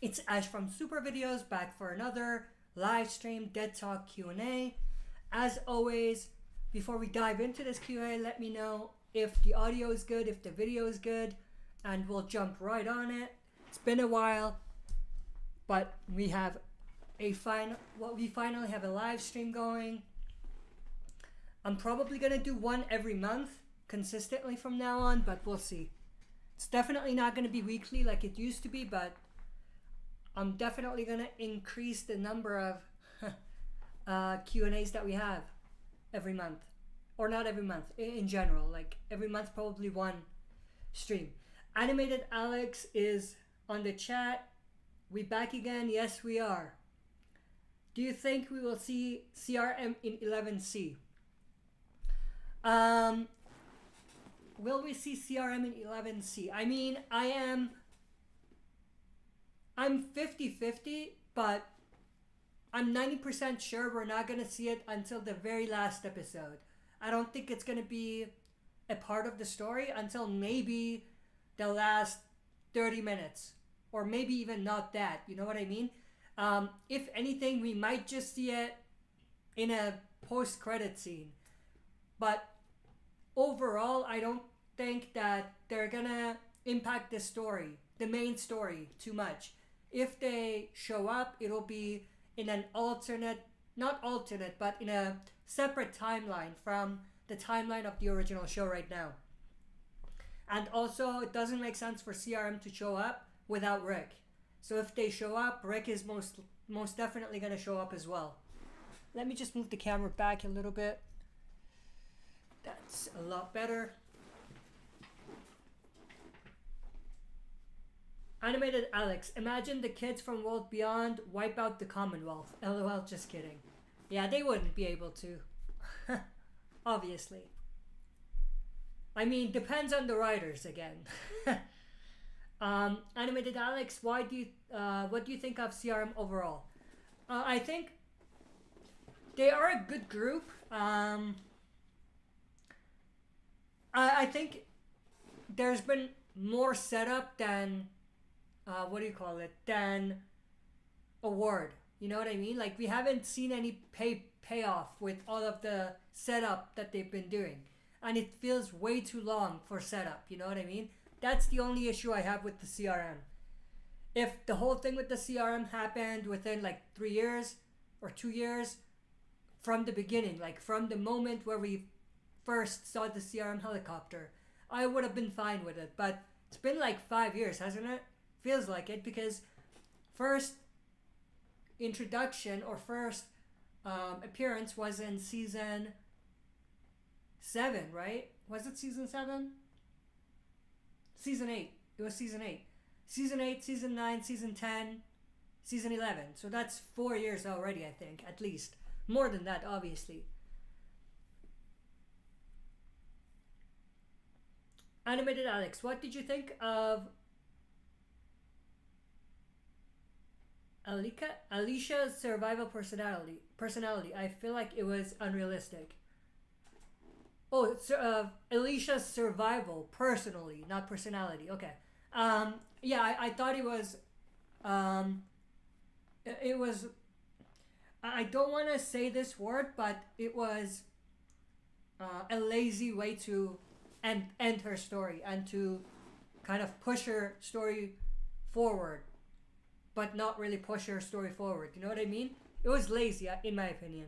It's Ash from SuperVideos, back for another live stream Dead Talk Q&A. As always, before we dive into this Q&A, let me know if the audio is good, if the video is good, and we'll jump right on it. It's been a while, but we have we finally have a live stream going. I'm probably gonna do one every month consistently from now on, but we'll see. It's definitely not gonna be weekly like it used to be, but I'm definitely gonna increase the number of Q&As that we have every month, or not every month, in general. Like every month, probably one stream. Animated Alex is on the chat. We back again? Yes, we are. Do you think we will see CRM in 11C? Will we see CRM in 11C? I mean, I'm 50-50, but I'm 90% sure we're not going to see it until the very last episode. I don't think it's going to be a part of the story until maybe the last 30 minutes. Or maybe even not that, you know what I mean? If anything, we might just see it in a post-credit scene. But overall, I don't think that they're going to impact the story, the main story, too much. If they show up, it'll be in an not alternate, but in a separate timeline from the timeline of the original show right now. And also, it doesn't make sense for CRM to show up without Rick. So if they show up, Rick is most definitely going to show up as well. Let me just move the camera back a little bit. That's a lot better. Animated Alex, imagine the kids from World Beyond wipe out the Commonwealth. LOL, just kidding. Yeah, they wouldn't be able to. Obviously. I mean, depends on the writers again. Animated Alex, what do you think of CRM overall? I think they are a good group. I think there's been more setup than than award. You know what I mean? Like, we haven't seen any payoff with all of the setup that they've been doing. And it feels way too long for setup, you know what I mean? That's the only issue I have with the CRM. If the whole thing with the CRM happened within like 3 years or 2 years from the beginning, like from the moment where we first saw the CRM helicopter, I would have been fine with it. But it's been like 5 years, hasn't it? Feels like it, because first introduction or first appearance was in season 7, right? Was it season 7? Season 8. It was season 8. Season 8, season 9, season 10, season 11. So that's 4 years already, I think, at least. More than that, obviously. Animated Alex, what did you think of Alicia's survival personality? I feel like it was unrealistic. Oh, Alicia's survival personally, not personality. Okay. Yeah, I thought it was. It was. I don't want to say this word, but it was a lazy way to end her story and to kind of push her story forward, but not really push her story forward. You know what I mean? It was lazy, in my opinion.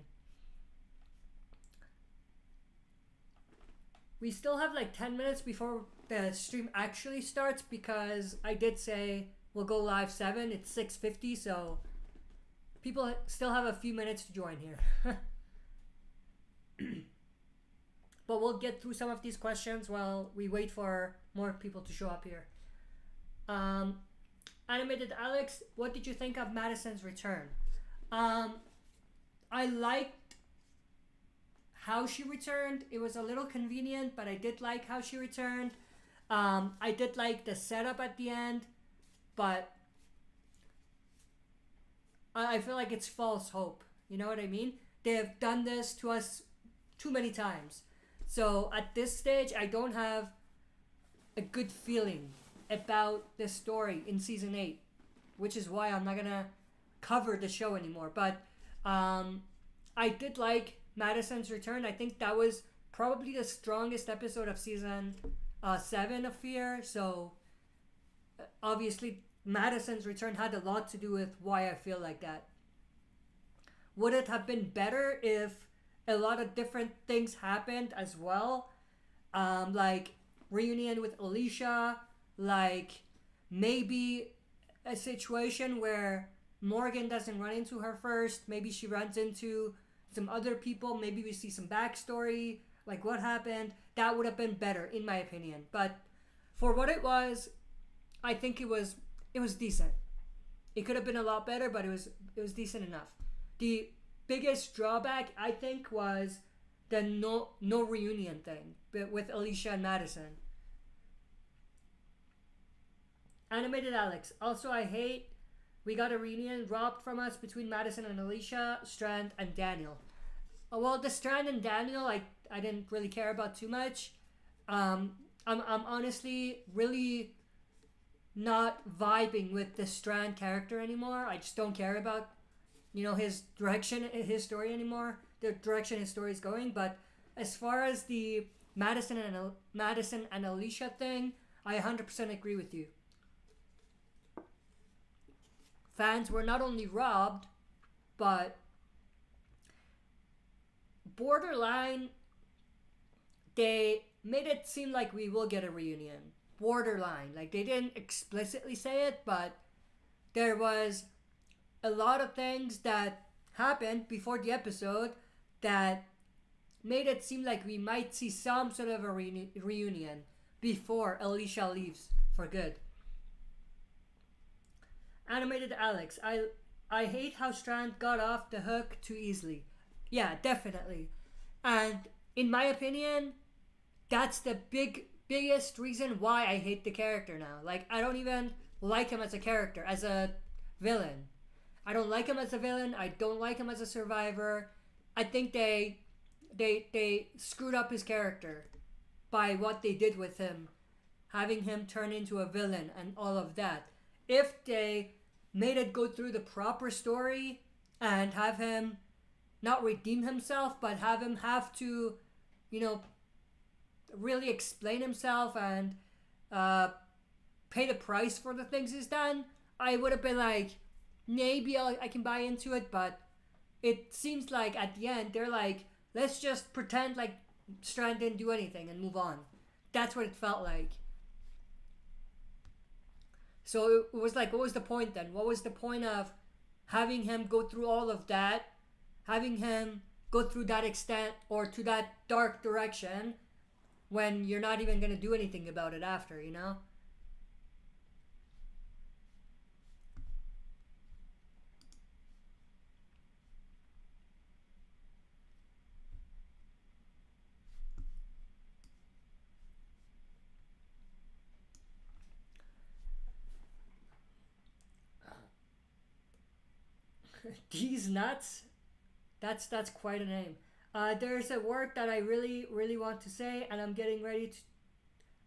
We still have like 10 minutes before the stream actually starts, because I did say we'll go live 7. It's 6:50, so people still have a few minutes to join here. But we'll get through some of these questions while we wait for more people to show up here. Animated Alex, what did you think of Madison's return? I liked how she returned. It was a little convenient, but I did like how she returned. I did like the setup at the end, but I feel like it's false hope. You know what I mean? They have done this to us too many times. So at this stage, I don't have a good feeling about the story in season 8. which is why I'm not gonna cover the show anymore. But I did like Madison's return. I think that was probably the strongest episode of season 7 of Fear. So obviously Madison's return had a lot to do with why I feel like that. Would it have been better if a lot of different things happened as well? Like reunion with Alicia, like maybe a situation where Morgan doesn't run into her first, maybe she runs into some other people, maybe we see some backstory, like what happened. That would have been better in my opinion. But for what it was, I think it was decent. It could have been a lot better, but it was decent enough. The biggest drawback I think was the no reunion thing, but with Alicia and Madison. Animated Alex. Also, I hate we got a reunion robbed from us between Madison and Alicia, Strand and Daniel. Well, the Strand and Daniel, I didn't really care about too much. I'm honestly really not vibing with the Strand character anymore. I just don't care about, his direction, his story anymore. The direction his story is going. But as far as the Madison and Alicia thing, I 100% agree with you. Fans were not only robbed, but borderline, they made it seem like we will get a reunion. Borderline. Like, they didn't explicitly say it, but there was a lot of things that happened before the episode that made it seem like we might see some sort of a reunion before Alicia leaves for good. Animated Alex. I hate how Strand got off the hook too easily. Yeah, definitely. And in my opinion, that's the biggest reason why I hate the character now. Like, I don't even like him as a character, as a villain. I don't like him as a villain. I don't like him as a survivor. I think they screwed up his character by what they did with him, having him turn into a villain and all of that. If they made it go through the proper story and have him not redeem himself, but have him have to, really explain himself and pay the price for the things he's done, I would have been like, maybe I can buy into it. But it seems like at the end they're like, let's just pretend like Strand didn't do anything and move on. That's what it felt like. So it was like, what was the point then? What was the point of having him go through all of that, having him go through that extent or to that dark direction when you're not even going to do anything about it after, These nuts? That's quite a name. There's a word that I really, really want to say, and I'm getting ready to...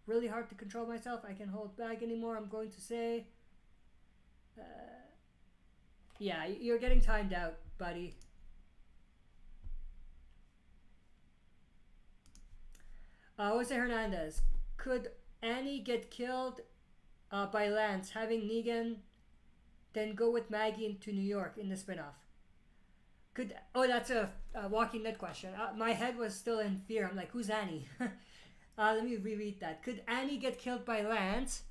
Really hard to control myself. I can't hold back anymore. I'm going to say... yeah, you're getting timed out, buddy. Jose Hernandez. Could Annie get killed by Lance, having Negan then go with Maggie into New York in the spinoff? That's a Walking Dead question. My head was still in fear. I'm like, who's Annie? Let me reread that. Could Annie get killed by Lance,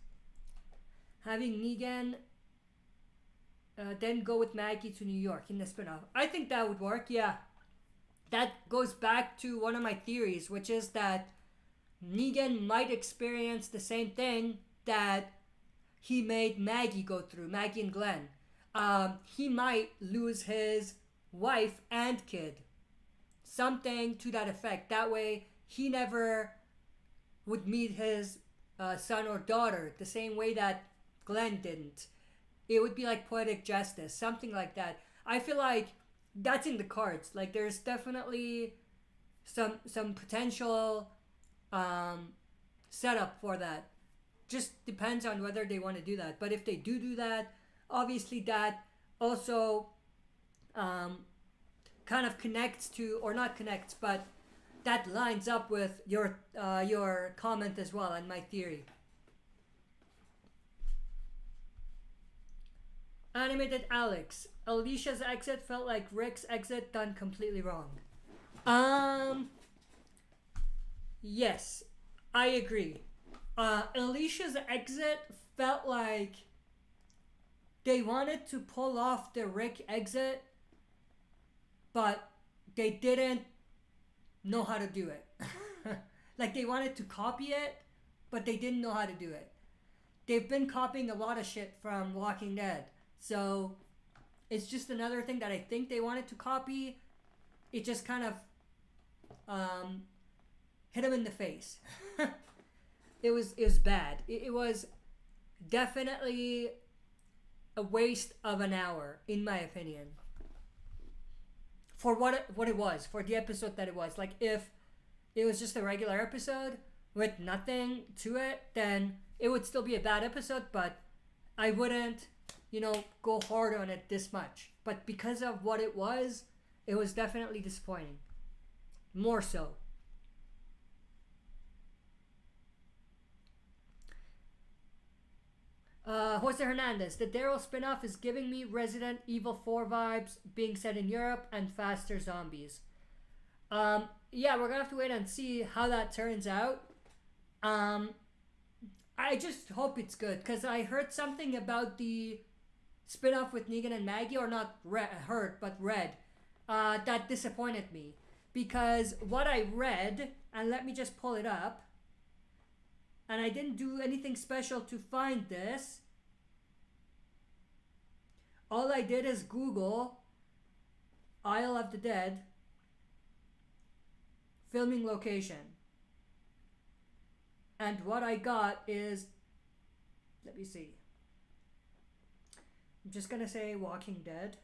having Negan then go with Maggie to New York in the spinoff? I think that would work, yeah. That goes back to one of my theories, which is that Negan might experience the same thing that he made Maggie go through, Maggie and Glenn. He might lose his wife and kid. Something to that effect. That way, he never would meet his son or daughter the same way that Glenn didn't. It would be like poetic justice, something like that. I feel like that's in the cards. Like, there's definitely some potential setup for that. Just depends on whether they want to do that. But if they do that, obviously that also kind of connects to, or not connects, but that lines up with your comment as well and my theory. Animated Alex, Alicia's exit felt like Rick's exit done completely wrong. Yes, I agree. Alicia's exit felt like they wanted to pull off the Rick exit, but they didn't know how to do it. Like they wanted to copy it, but they didn't know how to do it. They've been copying a lot of shit from Walking Dead. So it's just another thing that I think they wanted to copy. It just kind of hit them in the face. It was bad. It was definitely a waste of an hour, in my opinion. For what it was, for the episode that it was. Like, if it was just a regular episode with nothing to it, then it would still be a bad episode, but I wouldn't, go hard on it this much. But because of what it was definitely disappointing. More so. Jose Hernandez, the Daryl spinoff is giving me Resident Evil 4 vibes, being set in Europe and faster zombies. Yeah, we're gonna have to wait and see how that turns out. I just hope it's good, because I heard something about the spinoff with Negan and Maggie, or not heard, but read, that disappointed me. Because what I read, and let me just pull it up, and I didn't do anything special to find this. All I did is Google Isle of the Dead filming location. And what I got is, let me see. I'm just gonna say Walking Dead.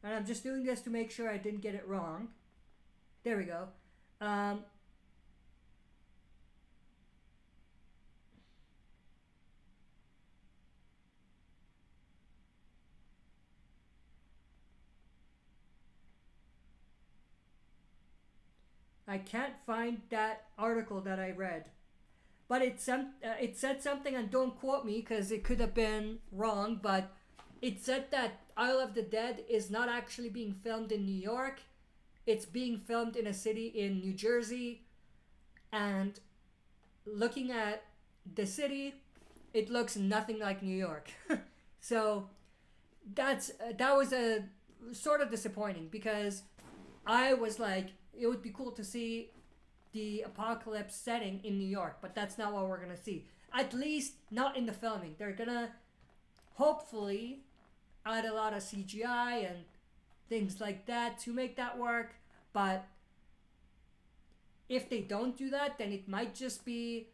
And I'm just doing this to make sure I didn't get it wrong. There we go. I can't find that article that I read. But it said something, and don't quote me because it could have been wrong, but it said that Isle of the Dead is not actually being filmed in New York. It's being filmed in a city in New Jersey. And looking at the city, it looks nothing like New York. So that was a sort of disappointing, because I was like, it would be cool to see the apocalypse setting in New York, but that's not what we're gonna see. At least not in the filming. They're gonna hopefully add a lot of CGI and things like that to make that work, but if they don't do that, then it might just be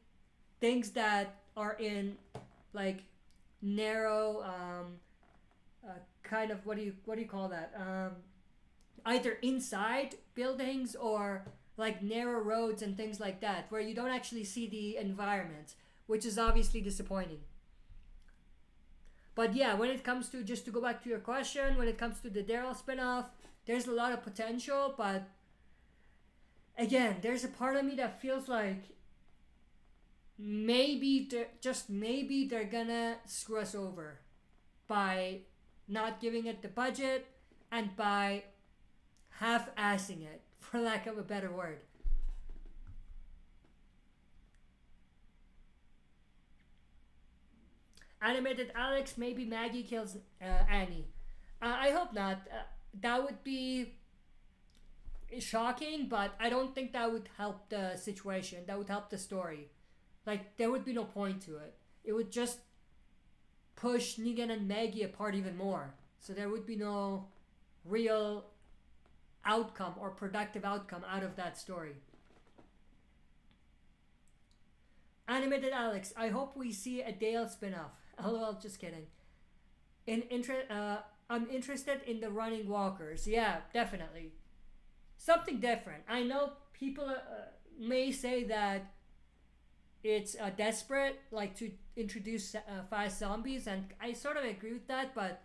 things that are in like narrow kind of, what do you call that, either inside buildings or like narrow roads and things like that, where you don't actually see the environment, which is obviously disappointing. But yeah, when it comes to, just to go back to your question, when it comes to the Daryl spinoff, there's a lot of potential, but again, there's a part of me that feels like maybe they're gonna screw us over by not giving it the budget and by half-assing it, for lack of a better word. Animated Alex, maybe Maggie kills Annie. I hope not. That would be shocking, but I don't think that would help the situation. That would help the story. Like, there would be no point to it. It would just push Negan and Maggie apart even more. So there would be no real outcome or productive outcome out of that story. Animated Alex, I hope we see a Dale spinoff. LOL, just kidding. I'm interested in the running walkers. Yeah, definitely. Something different. I know people may say that it's desperate, like to introduce fast zombies, and I sort of agree with that, but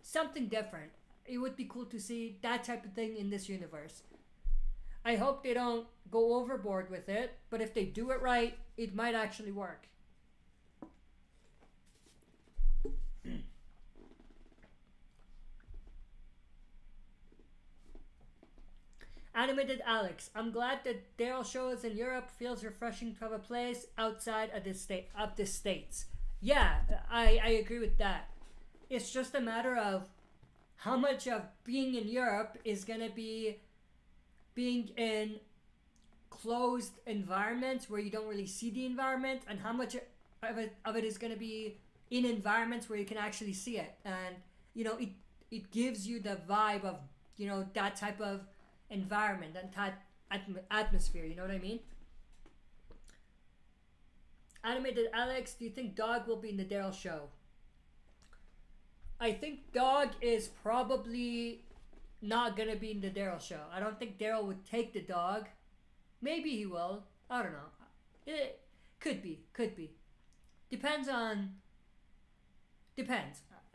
something different. It would be cool to see that type of thing in this universe. I hope they don't go overboard with it, but if they do it right, it might actually work. Animated Alex, I'm glad that Daryl shows in Europe feels refreshing to have a place outside of the States. Yeah, I agree with that. It's just a matter of how much of being in Europe is gonna be being in closed environments where you don't really see the environment, and how much of it is gonna be in environments where you can actually see it. And it gives you the vibe of that type of environment and that atmosphere, you know what I mean? Animated Alex, do you think Dog will be in the Daryl show? I think Dog is probably not gonna be in the Daryl show. I don't think Daryl would take the dog. Maybe he will. I don't know. It could be. Depends.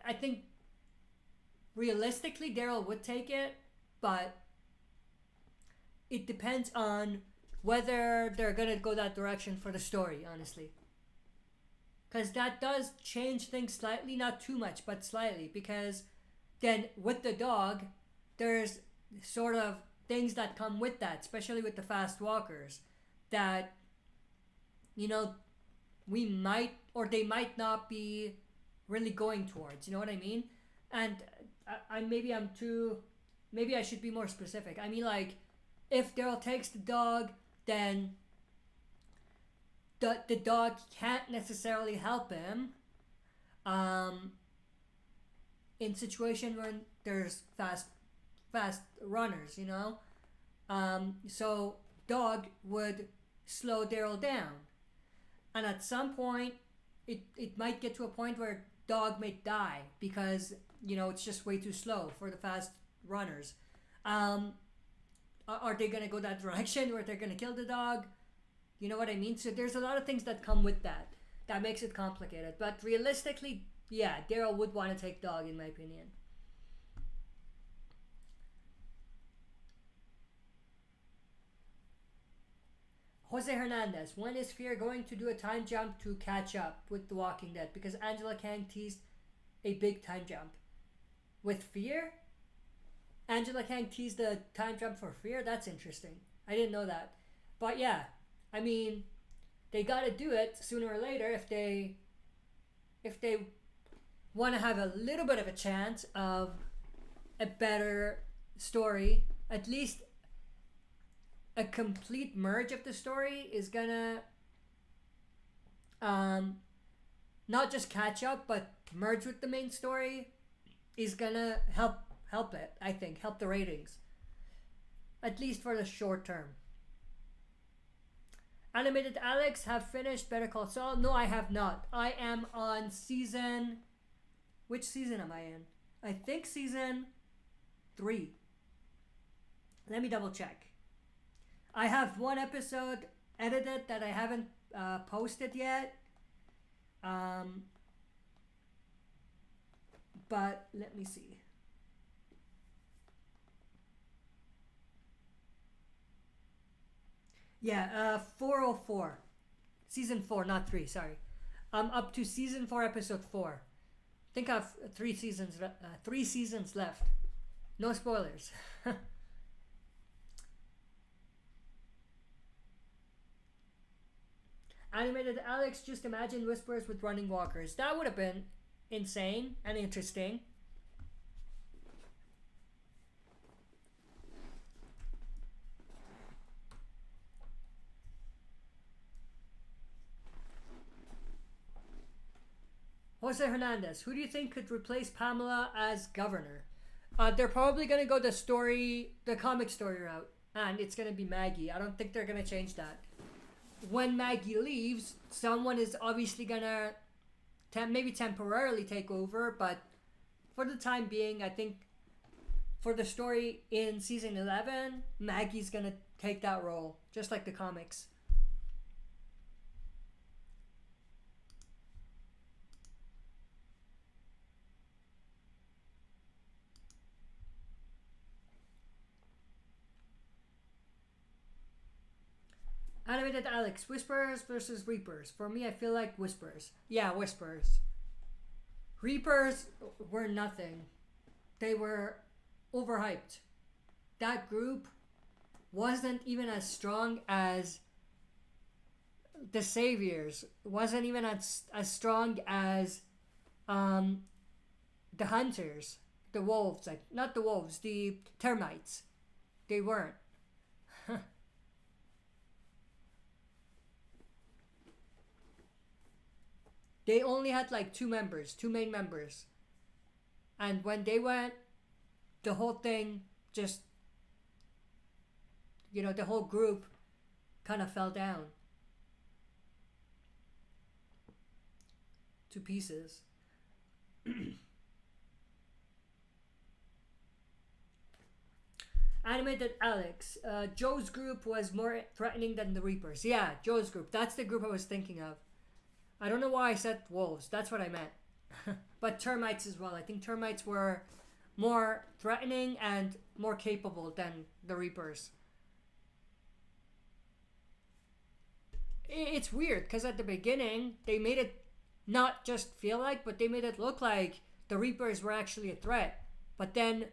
I think realistically Daryl would take it, but it depends on whether they're gonna go that direction for the story, honestly. Because that does change things slightly, not too much, but slightly. Because then with the dog, there's sort of things that come with that, especially with the fast walkers, that we might or they might not be really going towards. You know what I mean? And maybe I should be more specific. I mean, like, if Daryl takes the dog, then the dog can't necessarily help him in situation when there's fast runners, so dog would slow Daryl down, and at some point it might get to a point where dog may die because it's just way too slow for the fast runners. Are they gonna go that direction where they're gonna kill the dog? You know what I mean? So there's a lot of things that come with that makes it complicated. But realistically, yeah, Daryl would want to take dog, in my opinion. Jose Hernandez, when is Fear going to do a time jump to catch up with The Walking Dead? Because Angela Kang teased a big time jump. With Fear? Angela Kang teased the time jump for Fear? That's interesting. I didn't know that. But yeah, I mean, they gotta do it sooner or later if they want to have a little bit of a chance of a better story. At least a complete merge of the story is gonna not just catch up, but merge with the main story is gonna help it. I think help the ratings, at least for the short term. Animated Alex, have finished Better Call Saul? No, I have not. I am on season. Which season am I in? I think season 3. Let me double check. I have one episode edited that I haven't posted yet. But let me see. Yeah, 404. Season 4, not 3, sorry. I'm up to season 4, episode 4. I think I have 3 seasons left. No spoilers. Animated Alex, just imagine Whispers with running walkers. That would have been insane and interesting. Jose Hernandez, who do you think could replace Pamela as governor? They're probably going to go the comic story route, and it's going to be Maggie. I don't think they're going to change that. When Maggie leaves, someone is obviously going to maybe temporarily take over, but for the time being, I think for the story in season 11, Maggie's going to take that role, just like the comics. Animated Alex, Whisperers versus Reapers. For me, I feel like Whispers. Yeah, Whispers. Reapers were nothing. They were overhyped. That group wasn't even as strong as the Saviors. Wasn't even as strong as the Hunters. The Wolves. Like, not the Wolves, the Termites. They weren't. They only had like two main members. And when they went, the whole thing just, the whole group kind of fell down to pieces. Animated Alex, Joe's group was more threatening than the Reapers. Yeah, Joe's group. That's the group I was thinking of. I don't know why I said wolves. That's what I meant. But termites as well. I think termites were more threatening and more capable than the Reapers. It's weird because at the beginning they made it not just feel like, but they made it look like the Reapers were actually a threat. But then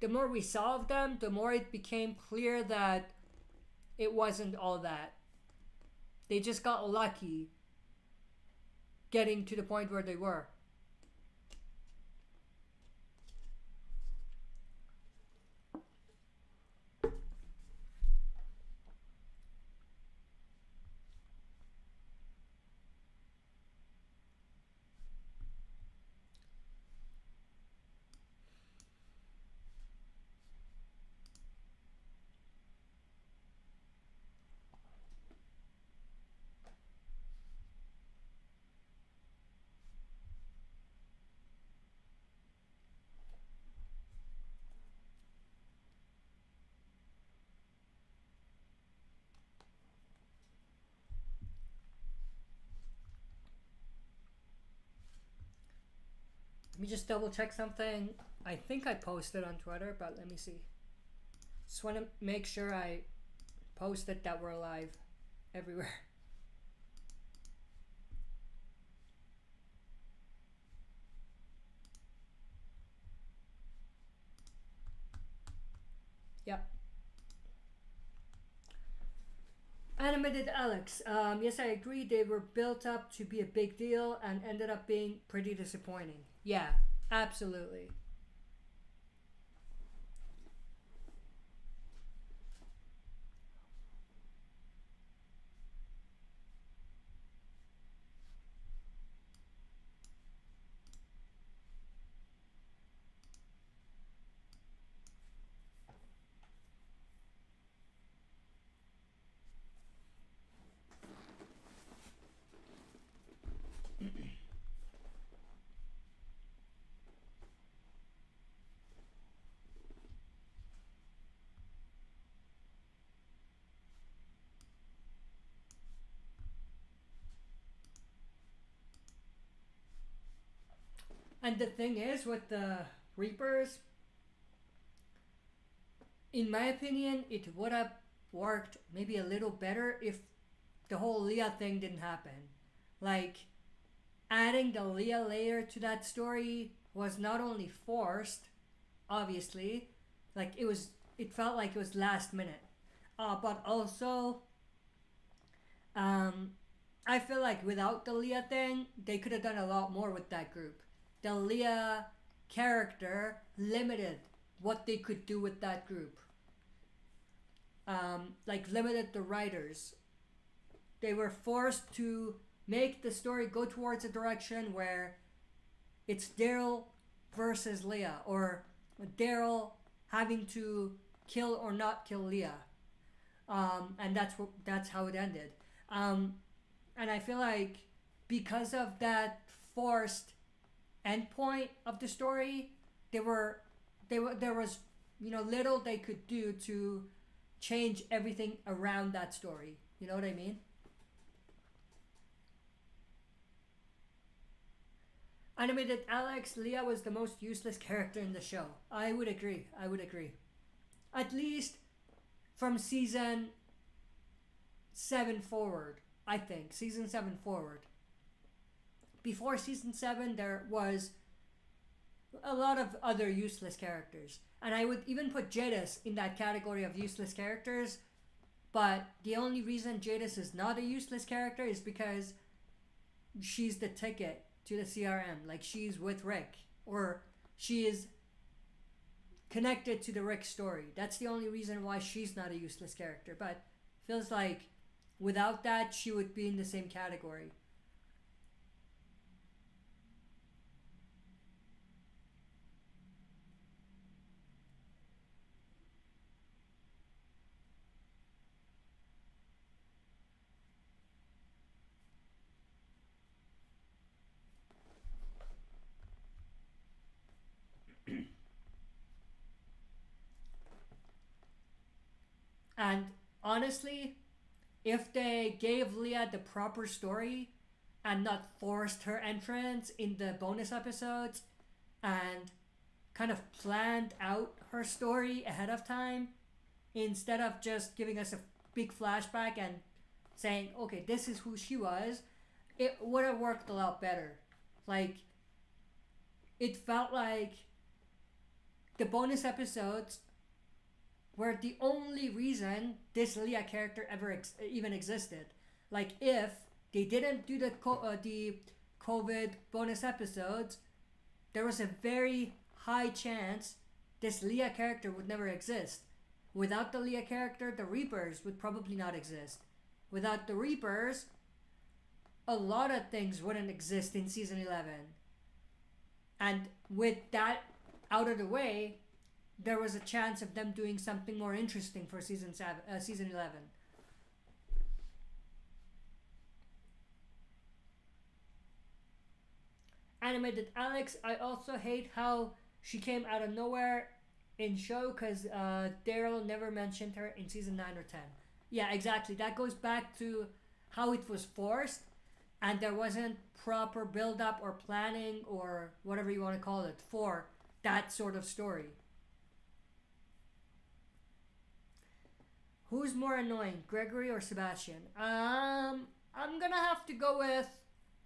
the more we saw of them, the more it became clear that it wasn't all that. They just got lucky getting to the point where they were. Let me just double check something. I think I posted on Twitter, but let me see. Just want to make sure I posted that we're live everywhere. Yep. Animated Alex. Yes, I agree. They were built up to be a big deal and ended up being pretty disappointing. Yeah, absolutely. And the thing is, with the Reapers, in my opinion, it would have worked maybe a little better if the whole Leah thing didn't happen. Like, adding the Leah layer to that story was not only forced, obviously, like it felt like it was last minute. But also, I feel like without the Leah thing, they could have done a lot more with that group. The Leah character limited what they could do with that group. Like, limited the writers. They were forced to make the story go towards a direction where it's Daryl versus Leah, or Daryl having to kill or not kill Leah. And that's how it ended. And I feel like because of that forced endpoint of the story, there was little they could do to change everything around that story. You know what I mean? Animated Alex, Leah was the most useless character in the show. I would agree. At least from season 7 forward, I think. Season 7 forward. Before season 7, there was a lot of other useless characters. And I would even put Jadis in that category of useless characters. But the only reason Jadis is not a useless character is because she's the ticket to the CRM. Like, she's with Rick. Or she is connected to the Rick story. That's the only reason why she's not a useless character. But feels like without that, she would be in the same category. And honestly, if they gave Leah the proper story and not forced her entrance in the bonus episodes and kind of planned out her story ahead of time instead of just giving us a big flashback and saying, okay, this is who she was, it would have worked a lot better. Like, it felt like the bonus episodes were the only reason this Leah character ever even existed. Like, if they didn't do the COVID bonus episodes, there was a very high chance this Leah character would never exist. Without the Leah character, the Reapers would probably not exist. Without the Reapers, a lot of things wouldn't exist in season 11. And with that out of the way, there was a chance of them doing something more interesting for season 11. Animated Alex, I also hate how she came out of nowhere in show because Daryl never mentioned her in season 9 or 10. Yeah, exactly. That goes back to how it was forced and there wasn't proper build-up or planning or whatever you want to call it for that sort of story. Who's more annoying, Gregory or Sebastian? I'm gonna have to go with...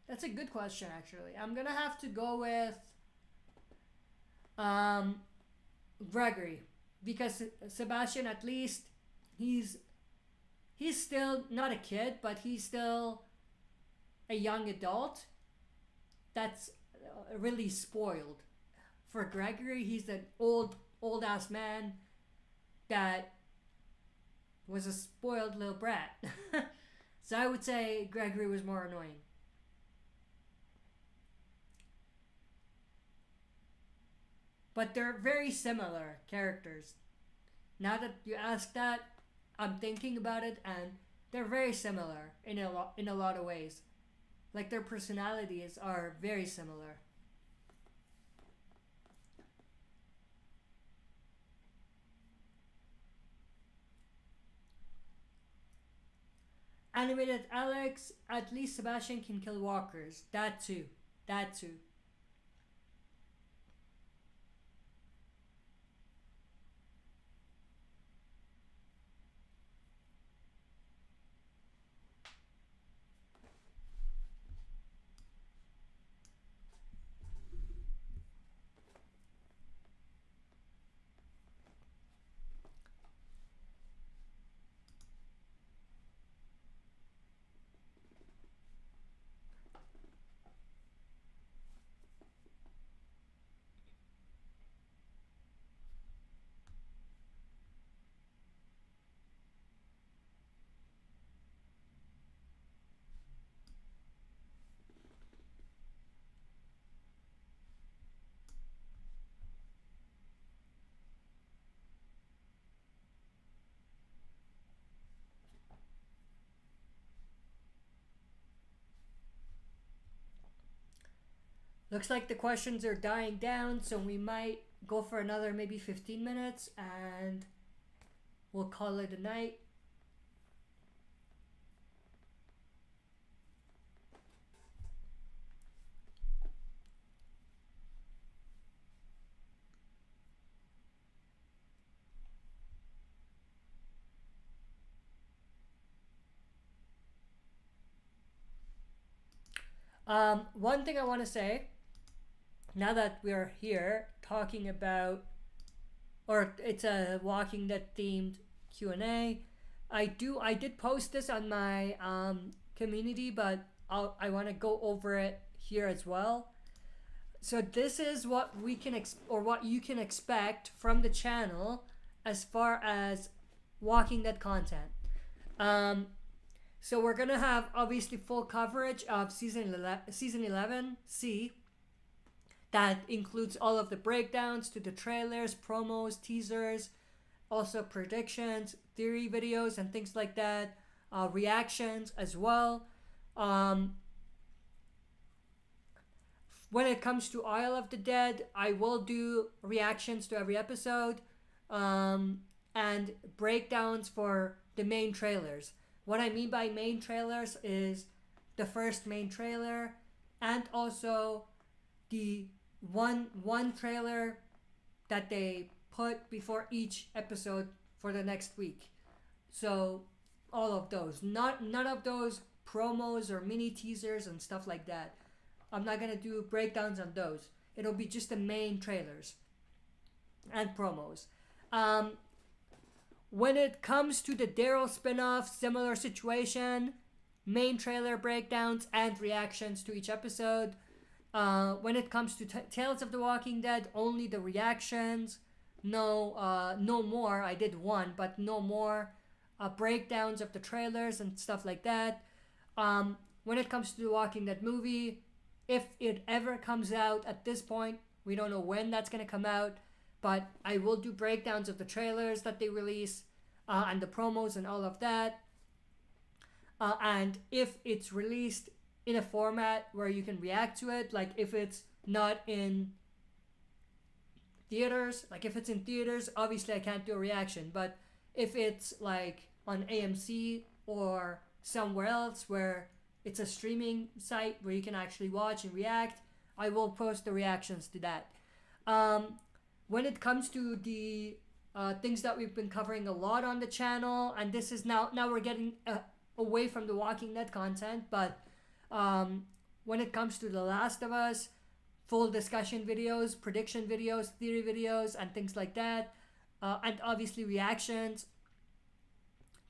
That's a good question, actually. I'm gonna have to go with Gregory, because Sebastian, at least he's still not a kid, but he's still a young adult that's really spoiled. For Gregory, he's an old ass man that was a spoiled little brat. So I would say Gregory was more annoying. But they're very similar characters. Now that you ask that, I'm thinking about it, and they're very similar in a lot of ways. Like, their personalities are very similar. Animated Alex, at least Sebastian can kill walkers. That too. Looks like the questions are dying down, so we might go for another maybe 15 minutes and we'll call it a night. One thing I want to say, now that we are here talking about, or it's a Walking Dead themed Q&A, I did post this on my community, but I want to go over it here as well. So this is what we can what you can expect from the channel as far as Walking Dead content. So we're gonna have obviously full coverage of season 11C. That includes all of the breakdowns to the trailers, promos, teasers, also predictions, theory videos, and things like that. Reactions as well. When it comes to Isle of the Dead, I will do reactions to every episode and breakdowns for the main trailers. What I mean by main trailers is the first main trailer and also the one trailer that they put before each episode for the next week. So all of those. None of those promos or mini teasers and stuff like that. I'm not gonna do breakdowns on those. It'll be just the main trailers and promos. When it comes to the Daryl spinoff, similar situation, main trailer breakdowns and reactions to each episode. When it comes to Tales of the Walking Dead, only the reactions. No more. I did one, but no more breakdowns of the trailers and stuff like that. When it comes to the Walking Dead movie, if it ever comes out at this point, we don't know when that's going to come out, but I will do breakdowns of the trailers that they release and the promos and all of that. And if it's released in a format where you can react to it, like if it's not in theaters, obviously I can't do a reaction, but if it's like on AMC or somewhere else where it's a streaming site where you can actually watch and react, I will post the reactions to that. When it comes to the things that we've been covering a lot on the channel, and this is now we're getting away from the Walking Dead content, but when it comes to The Last of Us, full discussion videos, prediction videos, theory videos, and things like that, and obviously reactions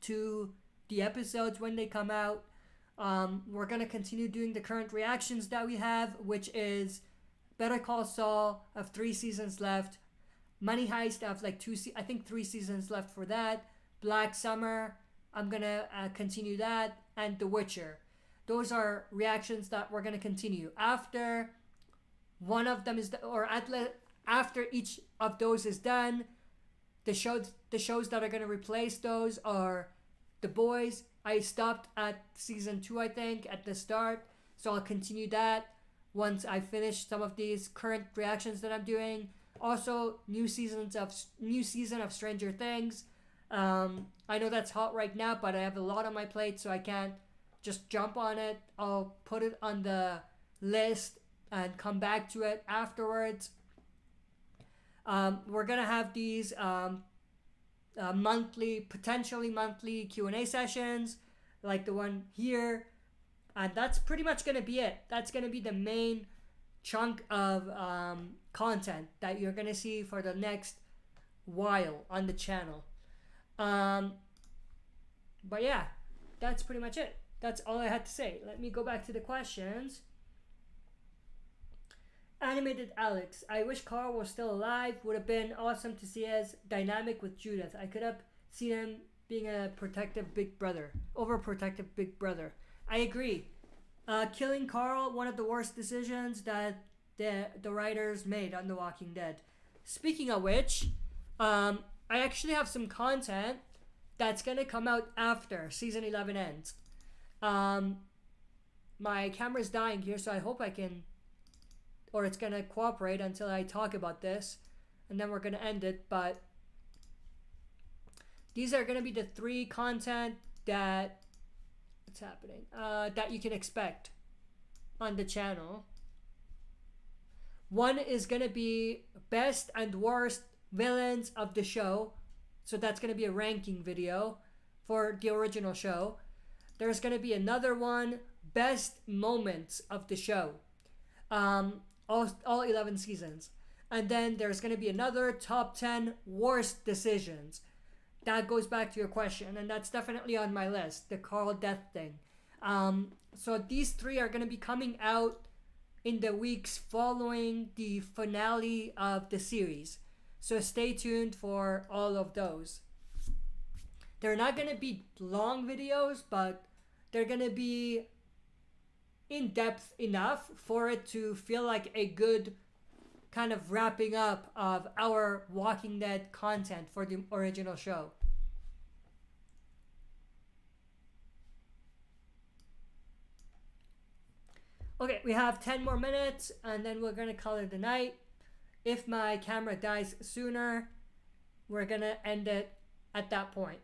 to the episodes when they come out. We're going to continue doing the current reactions that we have, which is Better Call Saul of 3 seasons left, Money Heist of like 3 seasons left for that, Black Summer, I'm going to continue that, and The Witcher. Those are reactions that we're going to continue. After one of them is, after each of those is done, the shows that are going to replace those are The Boys. I stopped at season 2, I think, at the start, so I'll continue that once I finish some of these current reactions that I'm doing. Also, new season of Stranger Things. I know that's hot right now, but I have a lot on my plate, so I can't just jump on it. I'll put it on the list and come back to it afterwards. We're gonna have these potentially monthly Q&A sessions like the one here, and that's pretty much gonna be it. That's gonna be the main chunk of content that you're gonna see for the next while on the channel. But yeah, that's pretty much it. That's all I had to say. Let me go back to the questions. Animated Alex, I wish Carl was still alive. Would have been awesome to see his dynamic with Judith. I could have seen him being a overprotective big brother. I agree. Killing Carl, one of the worst decisions that the writers made on The Walking Dead. Speaking of which, I actually have some content that's going to come out after season 11 ends. My camera's dying here, so I hope I can, or it's going to cooperate until I talk about this, and then we're going to end it. But these are going to be the 3 content that that you can expect on the channel. One is going to be best and worst villains of the show, so that's going to be a ranking video for the original show. There's going to be another one, best moments of the show. All 11 seasons. And then there's going to be another top 10 worst decisions. That goes back to your question, and that's definitely on my list, the Carl death thing. So these 3 are going to be coming out in the weeks following the finale of the series. So stay tuned for all of those. They're not going to be long videos, but they're going to be in-depth enough for it to feel like a good kind of wrapping up of our Walking Dead content for the original show. Okay, we have 10 more minutes and then we're going to call it a night. If my camera dies sooner, we're going to end it at that point.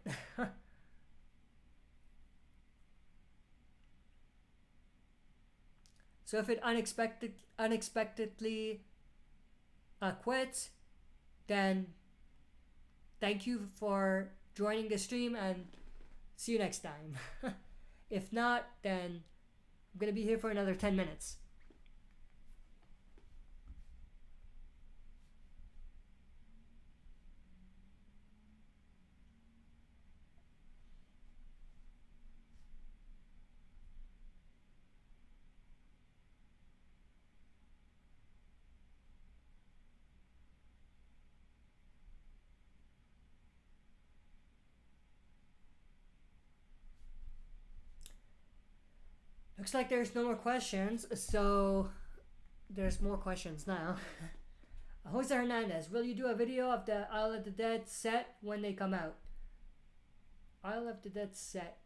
So if it unexpectedly quits, then thank you for joining the stream and see you next time. If not, then I'm going to be here for another 10 minutes. Looks like there's no more questions, so there's more questions now. Jose Hernandez, will you do a video of the Isle of the Dead set when they come out? Isle of the Dead set.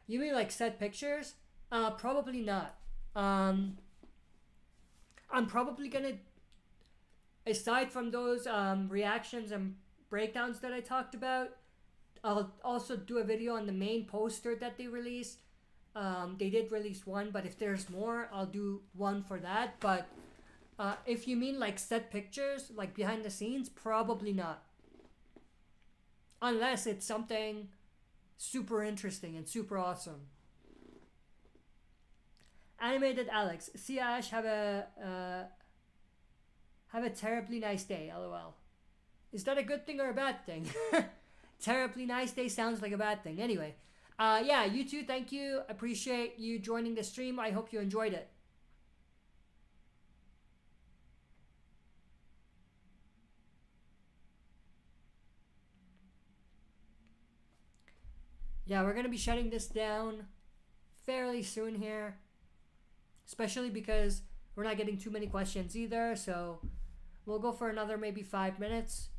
You mean like set pictures? Probably not. I'm probably gonna, aside from those reactions and breakdowns that I talked about, I'll also do a video on the main poster that they released. They did release one, but if there's more, I'll do one for that. But if you mean like set pictures, like behind the scenes, probably not. Unless it's something super interesting and super awesome. Animated Alex, see Ash, have a terribly nice day, lol. Is that a good thing or a bad thing? Terribly nice day sounds like a bad thing. Anyway, yeah, you too, thank you. Appreciate you joining the stream. I hope you enjoyed it. Yeah, we're going to be shutting this down fairly soon here. Especially because we're not getting too many questions either. So we'll go for another maybe 5 minutes.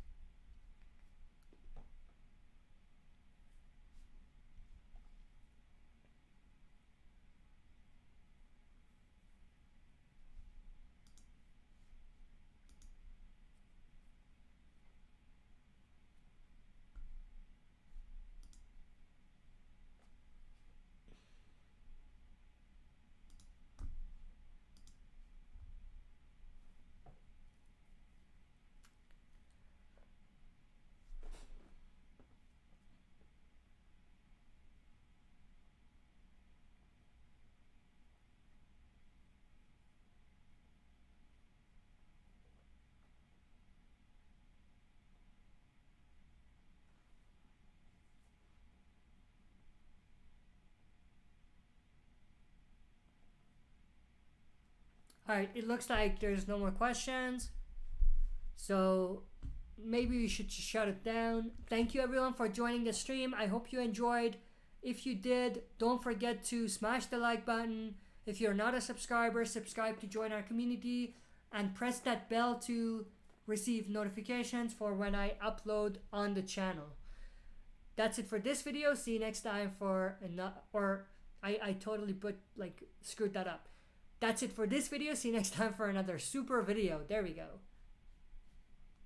Alright, it looks like there's no more questions. So maybe we should shut it down. Thank you everyone for joining the stream. I hope you enjoyed. If you did, don't forget to smash the like button. If you're not a subscriber, subscribe to join our community and press that bell to receive notifications for when I upload on the channel. That's it for this video. See you next time for another, I totally screwed that up. That's it for this video. See you next time for another super video. There we go.